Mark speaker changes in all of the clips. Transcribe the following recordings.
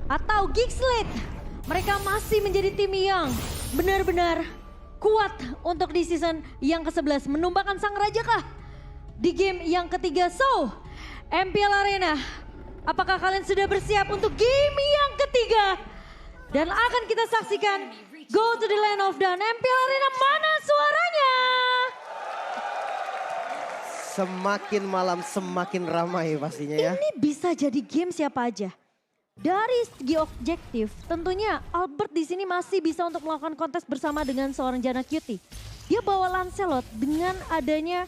Speaker 1: atau Geekslate. Mereka masih menjadi tim yang benar-benar kuat untuk di season yang ke-11. Menumbangkan sang raja kah di game yang ketiga? So, MPL Arena, apakah kalian sudah bersiap untuk game yang ketiga? Dan akan kita saksikan Go to the Land of Dawn. MPL Arena, mana suaranya?
Speaker 2: Semakin malam semakin ramai pastinya ya.
Speaker 1: Ini bisa jadi game siapa aja. Dari segi objektif, tentunya Albert di sini masih bisa untuk melakukan kontes bersama dengan seorang Janna Cutie. Dia bawa Lancelot dengan adanya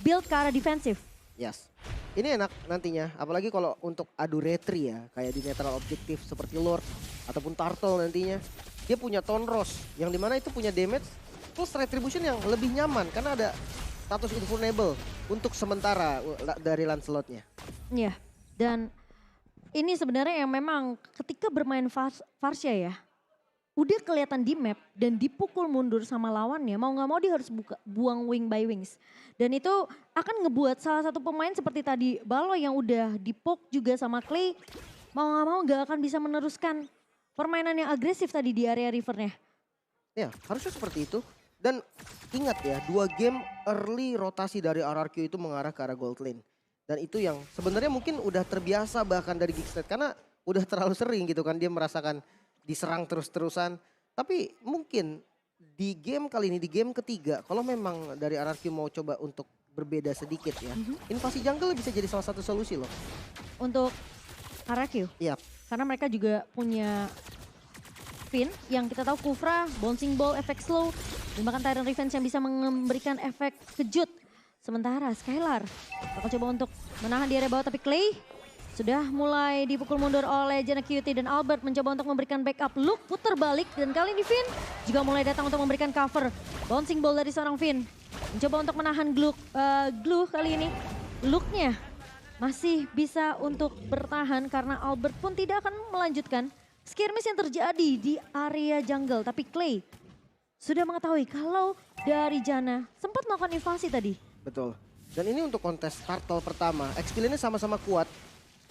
Speaker 1: build ke arah defensif.
Speaker 2: Yes. Ini enak nantinya, apalagi kalau untuk adu retri ya, kayak di netral objektif seperti Lord ataupun Turtle nantinya. Dia punya Tonros, yang dimana itu punya damage plus retribution yang lebih nyaman karena ada status invulnerable untuk sementara dari Lancelotnya.
Speaker 1: Iya, dan ini sebenarnya yang memang ketika bermain Varsha ya, udah kelihatan di map dan dipukul mundur sama lawannya, mau nggak mau dia harus buang wing by wings. Dan itu akan ngebuat salah satu pemain seperti tadi Balo yang udah dipoke juga sama Clay, mau nggak mau nggak akan bisa meneruskan permainan yang agresif tadi di area rivernya.
Speaker 2: Ya, harusnya seperti itu. Dan ingat ya, 2 game early rotasi dari RRQ itu mengarah ke arah gold lane. Dan itu yang sebenarnya mungkin udah terbiasa bahkan dari Geekslate karena udah terlalu sering gitu kan dia merasakan diserang terus-terusan. Tapi mungkin di game kali ini, di game ketiga, kalau memang dari RRQ mau coba untuk berbeda sedikit ya, invasi jungle bisa jadi salah satu solusi loh.
Speaker 1: Untuk RRQ,
Speaker 2: Iya.
Speaker 1: karena mereka juga punya Finn yang kita tahu Kufra, bouncing ball, efek slow, dan bahkan Tyrant Revenge yang bisa memberikan efek kejut. Sementara Skylar bakal coba untuk menahan di area bawah, tapi Clay sudah mulai dipukul mundur oleh Janna Cutie dan Albert mencoba untuk memberikan backup. Luke putar balik dan kali ini Finn juga mulai datang untuk memberikan cover. Bouncing ball dari seorang Finn mencoba untuk menahan Glue kali ini. Luke-nya masih bisa untuk bertahan karena Albert pun tidak akan melanjutkan skirmish yang terjadi di area jungle. Tapi Clay sudah mengetahui kalau dari Janna sempat melakukan invasi tadi.
Speaker 2: Betul. Dan ini untuk kontes Turtle pertama. XP-nya sama-sama kuat.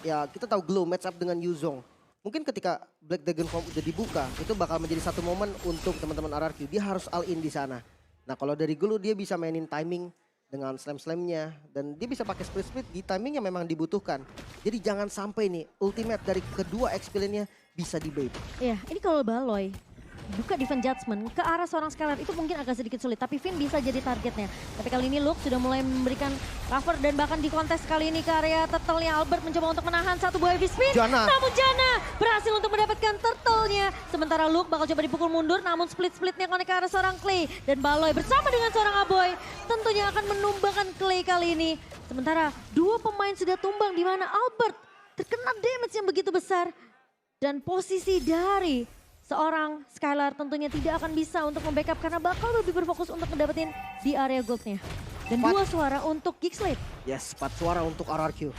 Speaker 2: Ya kita tahu Glow match up dengan Yuzong. Mungkin ketika Black Dragon Form udah dibuka, itu bakal menjadi satu momen untuk teman-teman RRQ. Dia harus all in di sana. Nah kalau dari Glow dia bisa mainin timing dengan slam-slamnya. Dan dia bisa pakai split-split di timing yang memang dibutuhkan. Jadi jangan sampai nih ultimate dari kedua XP-nya bisa di-bait.
Speaker 1: Iya, ini kalau Baloy buka defense judgment ke arah seorang Skylar itu mungkin agak sedikit sulit. Tapi Finn bisa jadi targetnya. Tapi kali ini Luke sudah mulai memberikan cover dan bahkan di kontes kali ini ke area turtle-nya. Albert mencoba untuk menahan satu buah heavy spin.
Speaker 2: Janna.
Speaker 1: Namun Janna berhasil untuk mendapatkan turtle-nya. Sementara Luke bakal coba dipukul mundur namun split-splitnya konek ke arah seorang Clay. Dan Baloy bersama dengan seorang Aboy tentunya akan menumbangkan Clay kali ini. Sementara 2 pemain sudah tumbang di mana Albert terkena damage yang begitu besar. Dan posisi dari seorang Skylar tentunya tidak akan bisa untuk membackup karena bakal lebih berfokus untuk mendapatkan di area goldnya. Dan 2 suara untuk Geekslate.
Speaker 2: Yes, 4 suara untuk RRQ.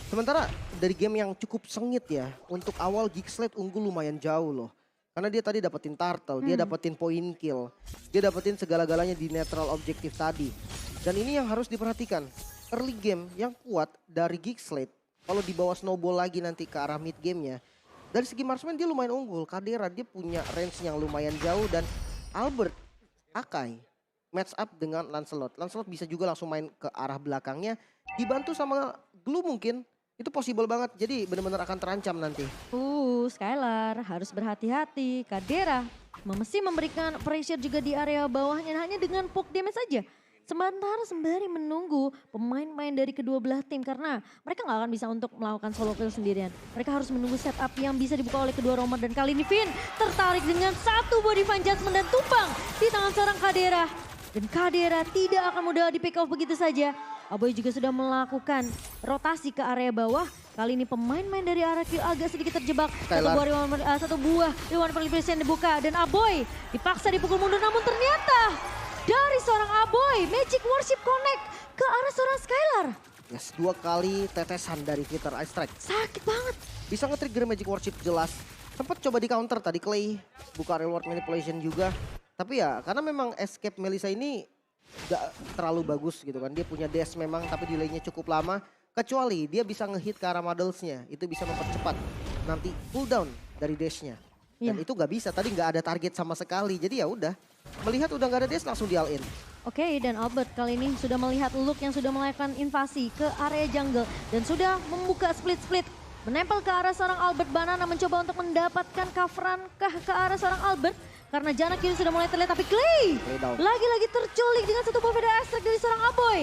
Speaker 2: Sementara dari game yang cukup sengit ya, untuk awal Geekslate unggul lumayan jauh loh. Karena dia tadi dapetin Turtle, dia dapetin point kill, dia dapetin segala-galanya di neutral objektif tadi. Dan ini yang harus diperhatikan, early game yang kuat dari Geekslate, kalau dibawa snowball lagi nanti ke arah mid gamenya, dari segi marksman dia lumayan unggul. Kadera dia punya range yang lumayan jauh dan Albert Akai match up dengan Lancelot. Lancelot bisa juga langsung main ke arah belakangnya. Dibantu sama Glue mungkin. Itu possible banget. Jadi benar-benar akan terancam nanti.
Speaker 1: Skylar harus berhati-hati. Kadera masih memberikan pressure juga di area bawahnya hanya dengan poke damage saja. Sementara sembari menunggu pemain-pemain dari kedua belah tim karena mereka nggak akan bisa untuk melakukan solo kill sendirian. Mereka harus menunggu setup yang bisa dibuka oleh kedua romer dan kali ini Finn tertarik dengan satu body fan judgment dan tumbang di tangan seorang Kadera. Dan Kadera tidak akan mudah di pick off begitu saja. Aboy juga sudah melakukan rotasi ke area bawah. Kali ini pemain-pemain dari RRQ agak sedikit terjebak. Satu buah Rewan Perlivision dibuka dan Aboy dipaksa dipukul mundur namun ternyata dari seorang Aboy, Magic Worship Connect ke arah seorang Skylar.
Speaker 2: Yes, 2 kali tetesan dari Twitter Ice Strike.
Speaker 1: Sakit banget.
Speaker 2: Bisa nge-trigger Magic Worship jelas. Sempat coba di counter tadi Clay, buka reward manipulation juga. Tapi ya karena memang escape Melissa ini gak terlalu bagus gitu kan. Dia punya dash memang tapi delaynya cukup lama. Kecuali dia bisa ngehit ke arah modelsnya, itu bisa mempercepat nanti cooldown dari dashnya. Dan
Speaker 1: Iya.
Speaker 2: itu nggak bisa, tadi nggak ada target sama sekali. Jadi ya udah, melihat udah nggak ada dash langsung di all in.
Speaker 1: Oke, dan Albert kali ini sudah melihat Luke yang sudah melakukan invasi ke area jungle dan sudah membuka split-split. Menempel ke arah seorang Albert. Banana mencoba untuk mendapatkan coveran ke arah seorang Albert. Karena Jana kini sudah mulai terlihat, tapi Clay
Speaker 2: down.
Speaker 1: lagi-lagi terculik dengan satu buff extract dari seorang Aboy.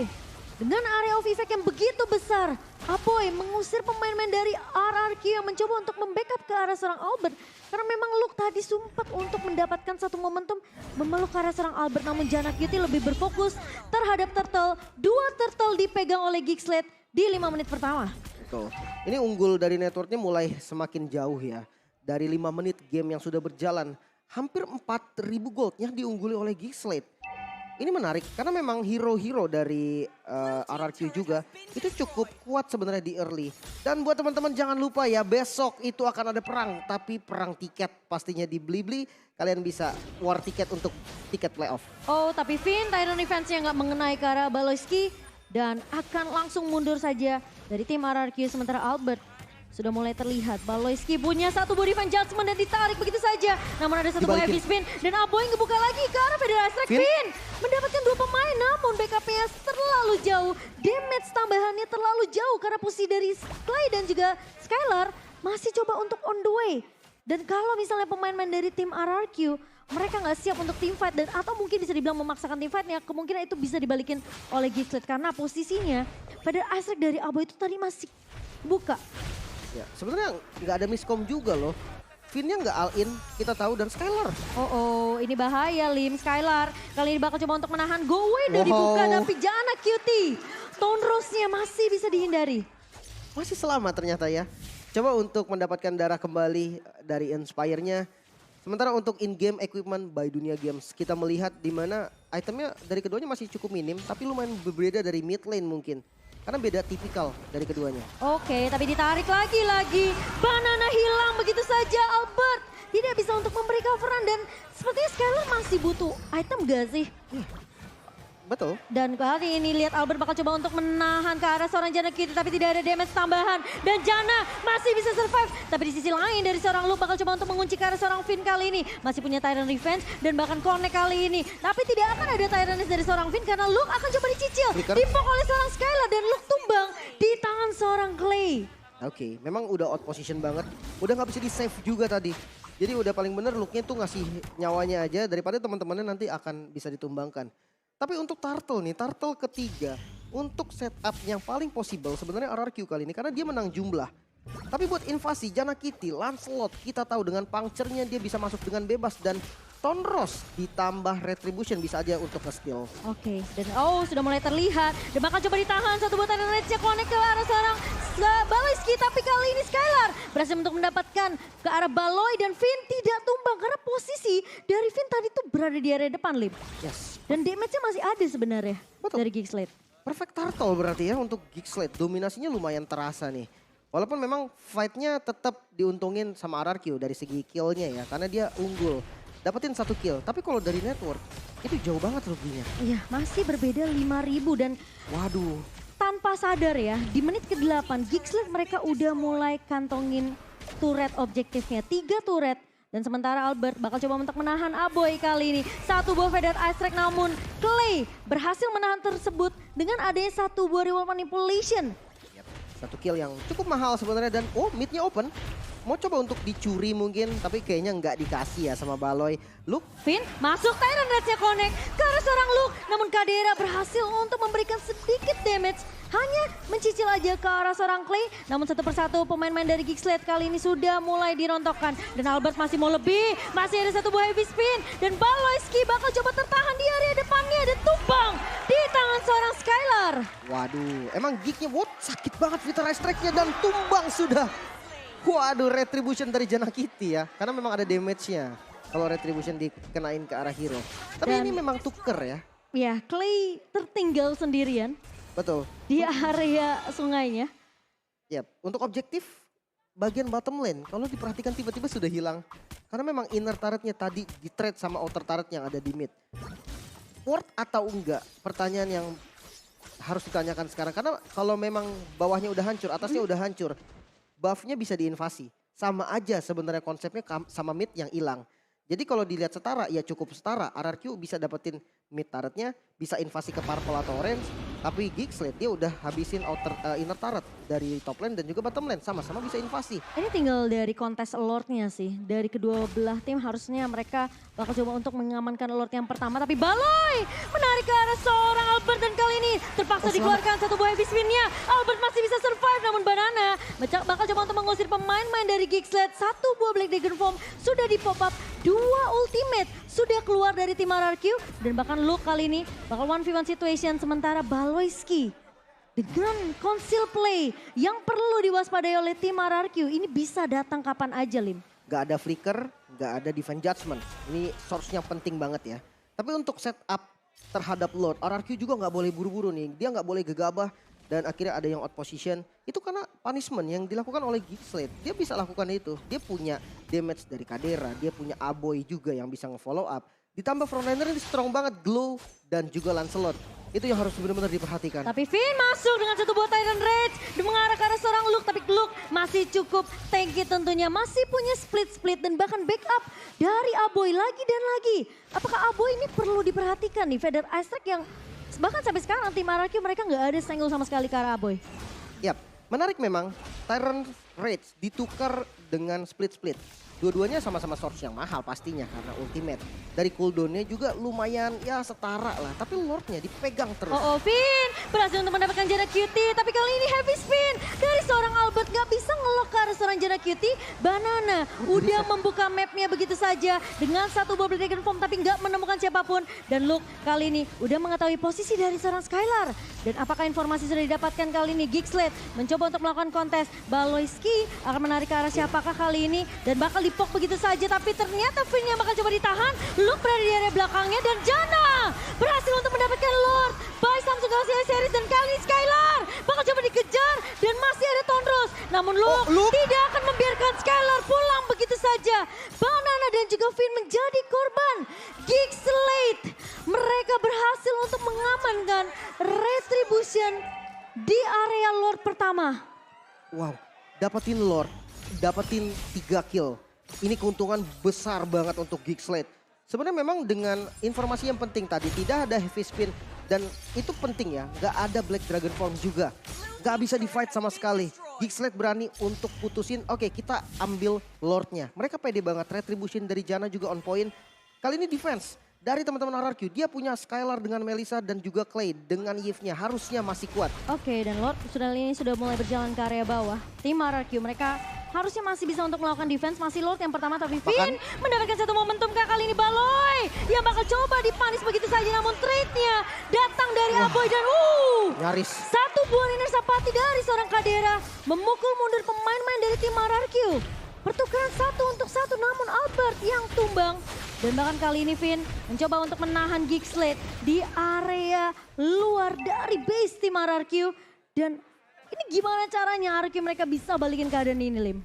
Speaker 1: Dengan area of effect yang begitu besar, Aboy mengusir pemain-pemain dari RRQ yang mencoba untuk membackup ke arah seorang Albert. Karena memang Luke tadi sempat untuk mendapatkan satu momentum memeluk ke arah seorang Albert. Namun Jana Cutie lebih berfokus terhadap Turtle. 2 Turtle dipegang oleh Geeksled di 5 menit pertama.
Speaker 2: Betul. Ini unggul dari networknya mulai semakin jauh ya. Dari 5 menit game yang sudah berjalan, hampir 4.000 goldnya diungguli oleh Geeksled. Ini menarik karena memang hero-hero dari RRQ juga itu cukup kuat sebenarnya di early. Dan buat teman-teman jangan lupa ya, besok itu akan ada perang, tapi perang tiket pastinya di Blibli. Kalian bisa war tiket untuk tiket playoff.
Speaker 1: Oh, tapi Finn, Tyron defense-nya nggak mengenai ke arah Baloyski dan akan langsung mundur saja dari tim RRQ. Sementara Albert sudah mulai terlihat. Baloyski punya satu body fan judgment dan ditarik begitu saja. Namun ada satu buah heavy spin dan Aboy ngebuka lagi ke arah Federal Strike. Finn mendapatkan 2 pemain namun backupnya terlalu jauh. Damage tambahannya terlalu jauh karena posisi dari Clay dan juga Skylar masih coba untuk on the way. Dan kalau misalnya pemain-pemain dari tim RRQ mereka nggak siap untuk team fight dan atau mungkin bisa dibilang memaksakan team fightnya, kemungkinan itu bisa dibalikin oleh Geeksled karena posisinya Federal Strike dari Aboy itu tadi masih buka.
Speaker 2: Ya, sebenarnya nggak ada miskom juga loh. Finn-nya nggak all in, kita tahu, dan Skylar.
Speaker 1: Oh, ini bahaya Lim. Skylar kali ini bakal coba untuk menahan Go Away udah dibuka tapi Jana Cutie. Tone Rose-nya masih bisa dihindari.
Speaker 2: Masih selamat ternyata ya. Coba untuk mendapatkan darah kembali dari Inspire-nya. Sementara untuk in-game equipment by Dunia Games, kita melihat di mana itemnya dari keduanya masih cukup minim, tapi lumayan berbeda dari mid lane mungkin. Karena beda tipikal dari keduanya.
Speaker 1: Oke, tapi ditarik lagi. Banana hilang begitu saja. Albert tidak bisa untuk memberi coveran dan sepertinya Skylar masih butuh item gak sih?
Speaker 2: Betul.
Speaker 1: Dan kali ini lihat Albert bakal coba untuk menahan ke arah seorang Jana Cutie tapi tidak ada damage tambahan. Dan Jana masih bisa survive. Tapi di sisi lain dari seorang Luke bakal coba untuk mengunci ke arah seorang Finn kali ini. Masih punya Tyrant Revenge dan bahkan connect kali ini. Tapi tidak akan ada Tyrantness dari seorang Finn karena Luke akan coba dicicil. Dipok oleh seorang Skylar dan Luke tumbang di tangan seorang Clay.
Speaker 2: Oke, memang udah out position banget. Udah nggak bisa di save juga tadi. Jadi udah paling bener Luke-nya tuh ngasih nyawanya aja daripada teman-temannya nanti akan bisa ditumbangkan. Tapi untuk Turtle nih, Turtle ketiga untuk setup yang paling possible sebenarnya RRQ kali ini karena dia menang jumlah. Tapi buat invasi Jana Cutie, Lancelot kita tahu dengan puncture-nya dia bisa masuk dengan bebas dan Tone Rose ditambah Retribution bisa aja untuk nge-steal.
Speaker 1: Oke, dan sudah mulai terlihat. Dan bakal coba ditahan satu buat Tyrant Rage-nya connect ke arah seorang Baloyski. Tapi kali ini Skylar berhasil untuk mendapatkan ke arah Baloy dan Finn tidak tumbang. Karena posisi dari Finn tadi tuh berada di area depan, Lim.
Speaker 2: Yes.
Speaker 1: Dan damage-nya masih ada sebenarnya.
Speaker 2: Betul.
Speaker 1: Dari Geeksled.
Speaker 2: Perfect Turtle berarti ya untuk Geeksled. Dominasinya lumayan terasa nih. Walaupun memang fight-nya tetap diuntungin sama RRQ dari segi kill-nya ya. Karena dia unggul. Dapetin 1 kill. Tapi kalau dari network itu jauh banget ruginya.
Speaker 1: Iya, masih berbeda 5.000 dan
Speaker 2: waduh.
Speaker 1: tanpa sadar ya, di menit ke-8 Geeksled mereka udah mulai kantongin turret objektifnya. 3 turret. Dan sementara Albert bakal coba untuk menahan Aboy kali ini. Satu buah Faded Ice Strike namun Clay berhasil menahan tersebut dengan adanya satu buah Reward Manipulation.
Speaker 2: Yep. 1 kill yang cukup mahal sebenarnya dan mid-nya open. Mau coba untuk dicuri mungkin tapi kayaknya nggak dikasih ya sama Baloy. Luke.
Speaker 1: Finn masuk Tyrant Rage-nya connect ke arah seorang Luke. Namun Kadera berhasil untuk memberikan sedikit damage. Hanya mencicil aja ke arah seorang Clay. Namun satu persatu pemain-pemain dari Geeksled kali ini sudah mulai dirontokkan. Dan Albert masih mau lebih. Masih ada satu buah heavy spin. Dan Baloyski bakal coba tertahan di area depannya. Dan tumbang di tangan seorang Skylar.
Speaker 2: Waduh, emang Geek-nya sakit banget Vital Strike-nya dan tumbang sudah. Waduh, Retribution dari Jana Cutie ya. Karena memang ada damage-nya. Kalau Retribution dikenain ke arah hero. Tapi ini memang tuker ya.
Speaker 1: Ya, Clay tertinggal sendirian.
Speaker 2: Betul.
Speaker 1: Di area sungainya.
Speaker 2: Yap, untuk objektif bagian bottom lane. Kalau diperhatikan tiba-tiba sudah hilang. Karena memang inner turret-nya tadi di-trade sama outer turret yang ada di mid. Worth atau enggak? Pertanyaan yang harus ditanyakan sekarang. Karena kalau memang bawahnya udah hancur, atasnya udah hancur. Buff-nya bisa diinvasi. sama aja sebenarnya konsepnya sama mid yang hilang. Jadi kalau dilihat setara ya cukup setara. RRQ bisa dapetin mid turretnya, bisa invasi ke purple atau orange. Tapi Gigslade dia udah habisin inner turret dari top lane dan juga bottom lane. Sama-sama bisa invasi.
Speaker 1: Ini tinggal dari kontes Lord-nya sih. Dari kedua belah tim harusnya mereka bakal coba untuk mengamankan Lord yang pertama. Tapi Baloi menarik ke arah seorang Albert dan kali ini terpaksa dikeluarkan satu buah heavy spin-nya. Albert masih bisa survive namun Banana bakal coba untuk mengusir pemain-pemain dari Gigslade. Satu buah Black Dragon Form sudah di pop up. Dua ultimate sudah keluar dari tim RRQ. Dan bahkan Luke kali ini bakal 1v1 situation sementara Baloyski dengan conceal play yang perlu diwaspadai oleh tim RRQ ini bisa datang kapan aja, Lim.
Speaker 2: Gak ada flicker, gak ada defense judgment. Ini source-nya penting banget ya. Tapi untuk setup terhadap Lord, RRQ juga gak boleh buru-buru nih. Dia gak boleh gegabah dan akhirnya ada yang out position. Itu karena punishment yang dilakukan oleh Gigslade. Dia bisa lakukan itu. Dia punya damage dari Kadera, dia punya Aboy juga yang bisa nge-follow up. Ditambah frontliner ini strong banget, Glow dan juga Lancelot. Itu yang harus benar-benar diperhatikan.
Speaker 1: Tapi Finn masuk dengan satu buah Titan Rage dan mengarah ke arah seorang Luke. Tapi Luke masih cukup tanky tentunya. Masih punya split-split dan bahkan backup dari Aboy lagi dan lagi. Apakah Aboy ini perlu diperhatikan nih? Feather Ice Strike yang bahkan sampai sekarang tim RRQ mereka nggak ada single sama sekali ke arah Aboy.
Speaker 2: Yap, menarik memang. Tyrant Rage ditukar dengan split-split. Dua-duanya sama-sama source yang mahal pastinya karena ultimate. Dari cooldownnya juga lumayan ya setara lah. Tapi Lordnya dipegang terus.
Speaker 1: Oh, Finn berhasil untuk mendapatkan jarak cutie. Tapi kali ini heavy spin dari seorang Albert. Gak bisa ngelok ke arah seorang jarak cutie. Banana udah membuka mapnya begitu saja. Dengan satu bubble dragon form tapi gak menemukan siapapun. Dan Luke kali ini udah mengetahui posisi dari seorang Skylar. Dan apakah informasi sudah didapatkan kali ini? Gigslade mencoba untuk melakukan kontes. Baloyski akan menarik ke arah siapakah kali ini. Dan bakal dipok begitu saja. Tapi ternyata Finn yang bakal coba ditahan. Luke berada di area belakangnya. Dan Jana berhasil untuk mendapatkan Lord. By Samsung Galaxy Series. Dan kali ini Skylar bakal coba dikejar. Dan masih ada Tonros. Namun Luke tidak akan membiarkan Skylar pulang begitu saja. Banana dan juga Finn menjadi korban. Gigslade mereka berhasil untuk mengamankan Retribution di area Lord pertama.
Speaker 2: Wow, dapetin Lord, dapetin 3 kill. Ini keuntungan besar banget untuk Gigslade. Sebenarnya memang dengan informasi yang penting tadi, tidak ada heavy spin. Dan itu penting ya, gak ada Black Dragon Form juga. Gak bisa di fight sama sekali. Gigslade berani untuk putusin, oke, kita ambil Lordnya. Mereka pede banget, Retribution dari Jana juga on point. Kali ini defense. Dari teman-teman RRQ, dia punya Skylar dengan Melissa dan juga Clay dengan Yves-nya harusnya masih kuat.
Speaker 1: Oke, dan Lord sudah mulai berjalan ke area bawah. Tim RRQ mereka harusnya masih bisa untuk melakukan defense. Masih Lord yang pertama tapi Finn mendapatkan satu momentum kali ini Baloi yang bakal coba dipanis begitu saja. Namun trade-nya datang dari Aboy dan
Speaker 2: nyaris.
Speaker 1: Satu buah Niner Sapati dari seorang Kadera memukul mundur pemain-pemain dari tim RRQ. Pertukaran 1 untuk 1 namun Albert yang tumbang. Dan bahkan kali ini Finn mencoba untuk menahan Gigslade di area luar dari base tim RRQ. Dan ini gimana caranya RRQ mereka bisa balikin keadaan ini, Lim?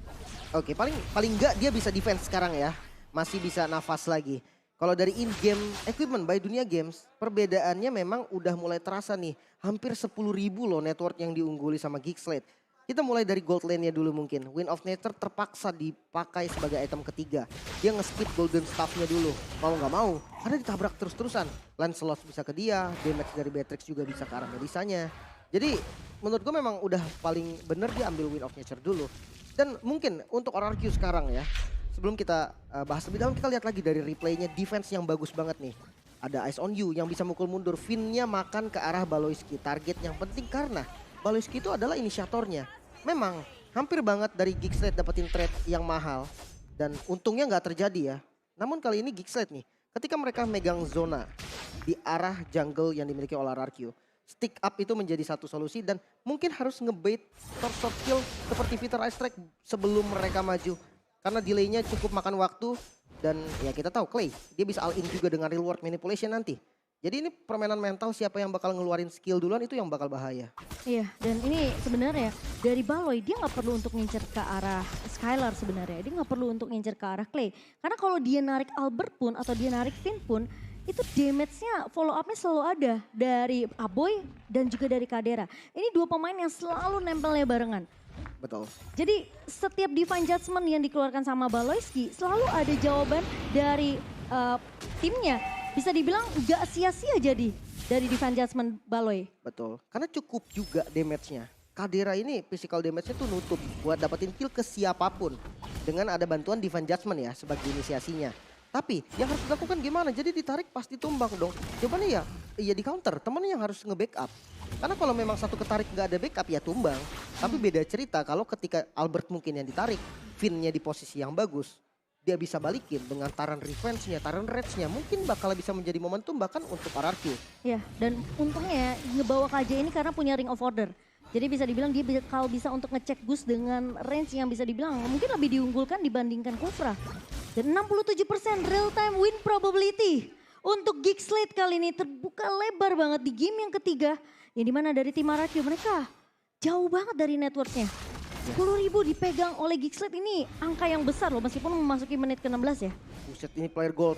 Speaker 2: Oke, paling enggak dia bisa defense sekarang ya. Masih bisa nafas lagi. Kalau dari in-game equipment by Dunia Games, perbedaannya memang udah mulai terasa nih. Hampir 10.000 loh network yang diungguli sama Gigslade. Kita mulai dari gold lane-nya dulu mungkin. Wind of Nature terpaksa dipakai sebagai item ketiga. Dia nge-skip golden staff-nya dulu. Mau nggak mau, karena ditabrak terus-terusan. Lancelot bisa ke dia, damage dari Beatrix juga bisa ke arah Melisanya. Jadi menurut gue memang udah paling bener dia ambil Wind of Nature dulu. Dan mungkin untuk RRQ sekarang ya. Sebelum kita bahas lebih dalam, kita lihat lagi dari replaynya defense yang bagus banget nih. Ada Eyes on You yang bisa mukul mundur. Finn-nya makan ke arah Baloyski. Target yang penting karena Baloyski itu adalah inisiatornya. Memang hampir banget dari Gigslade dapetin trade yang mahal. Dan untungnya nggak terjadi ya. Namun kali ini Gigslade nih, ketika mereka megang zona di arah jungle yang dimiliki oleh RRQ. Stick up itu menjadi satu solusi dan mungkin harus ngebait short kill seperti Vitor Ice Strike sebelum mereka maju. Karena delaynya cukup makan waktu dan ya kita tahu Clay, dia bisa all in juga dengan reward manipulation nanti. Jadi ini permainan mental siapa yang bakal ngeluarin skill duluan itu yang bakal bahaya.
Speaker 1: Iya, dan ini sebenarnya dari Baloi dia nggak perlu untuk ngincer ke arah Skylar sebenarnya. Dia nggak perlu untuk ngincer ke arah Clay. Karena kalau dia narik Albert pun atau dia narik Finn pun itu damage-nya follow up-nya selalu ada dari Aboy dan juga dari Kadera. Ini dua pemain yang selalu nempelnya barengan.
Speaker 2: Betul.
Speaker 1: Jadi setiap divine judgment yang dikeluarkan sama Baloyski selalu ada jawaban dari timnya. Bisa dibilang gak sia-sia jadi dari divine judgment Baloy.
Speaker 2: Betul. Karena cukup juga damage-nya. Kadera ini physical damage-nya tuh nutup buat dapetin kill ke siapapun. Dengan ada bantuan divine judgment ya sebagai inisiasinya. Tapi yang harus dilakukan gimana? Jadi ditarik pasti tumbang dong. Jawabannya ya di counter. Temennya yang harus nge-backup. Karena kalau memang satu ketarik nggak ada backup ya tumbang. Tapi beda cerita kalau ketika Albert mungkin yang ditarik. Finn-nya di posisi yang bagus. Dia bisa balikin dengan taran revenge-nya, taran rage-nya. Mungkin bakal bisa menjadi momentum bahkan untuk RRQ.
Speaker 1: Ya, dan untungnya ngebawa KJ ini karena punya Ring of Order. Jadi bisa dibilang dia bakal bisa untuk ngecek Gus dengan range yang bisa dibilang mungkin lebih diunggulkan dibandingkan Kufra. Dan 67% real time win probability untuk Geek Slate kali ini terbuka lebar banget di game yang ketiga. Yang dimana dari tim RRQ mereka jauh banget dari networknya. 10.000 dipegang oleh Geek Slate ini angka yang besar loh meskipun memasuki menit ke-16 ya.
Speaker 2: Buset ini player gold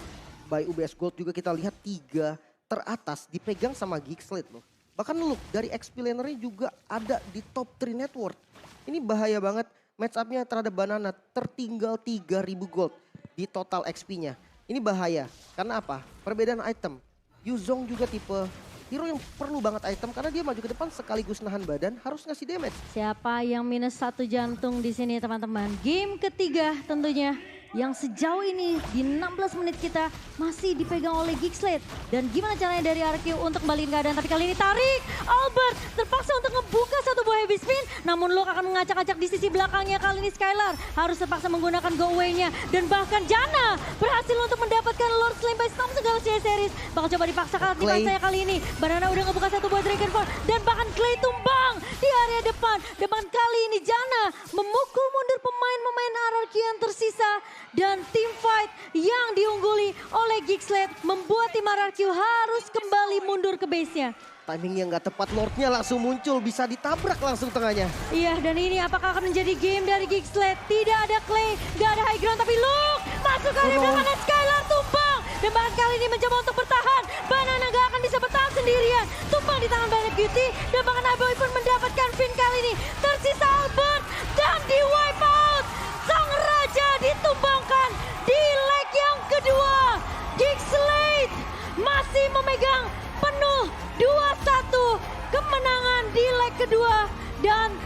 Speaker 2: by UBS Gold juga kita lihat 3 teratas dipegang sama Geek Slate loh. Bahkan look dari XP lanernya juga ada di top 3 network. Ini bahaya banget match up-nya terhadap Banana tertinggal 3.000 gold di total XP-nya. Ini bahaya karena apa? Perbedaan item. Yuzong juga tipe hero yang perlu banget item karena dia maju ke depan sekaligus nahan badan harus ngasih damage.
Speaker 1: Siapa yang minus 1 jantung di sini teman-teman? Game ketiga tentunya yang sejauh ini di 16 menit kita masih dipegang oleh Geek Slate. Dan gimana caranya dari RQ untuk kembaliin keadaan, tapi kali ini tarik. Albert terpaksa untuk ngebuka satu buah heavy spin. Namun Luke akan mengacak-acak di sisi belakangnya, kali ini Skylar harus terpaksa menggunakan go away-nya. Dan bahkan Jana berhasil untuk mendapatkan Lord Slam by Storm segala series. Bakal coba dipaksakan tim saya kali ini. Banana udah ngebuka satu buah Dragon Force dan bahkan Clay tumbang di area depan. Dan kali ini Jana memukul mundur pemain-pemain RRQ yang tersisa. Dan team fight yang diungguli oleh Geek Slate membuat tim RRQ harus kembali mundur ke base-nya.
Speaker 2: Timing yang gak tepat, Lordnya langsung muncul, bisa ditabrak langsung tengahnya.
Speaker 1: Iya, dan ini apakah akan menjadi game dari Geek Slate? Tidak ada Clay, gak ada high ground, tapi Luke masuk ke area belakang dan Skylar tumbang. Dan bahkan kali ini mencoba untuk bertahan. Banana gak akan bisa bertahan sendirian. Tumbang di tangan Banana Beauty. Dan bahkan Aboy pun mendapatkan Finn kali ini. Tersisa Albert dan di wipe out. Sang Raja ditumbangkan di leg yang kedua. Geek Slate masih memegang penuh 2-1 kemenangan di leg kedua. Dan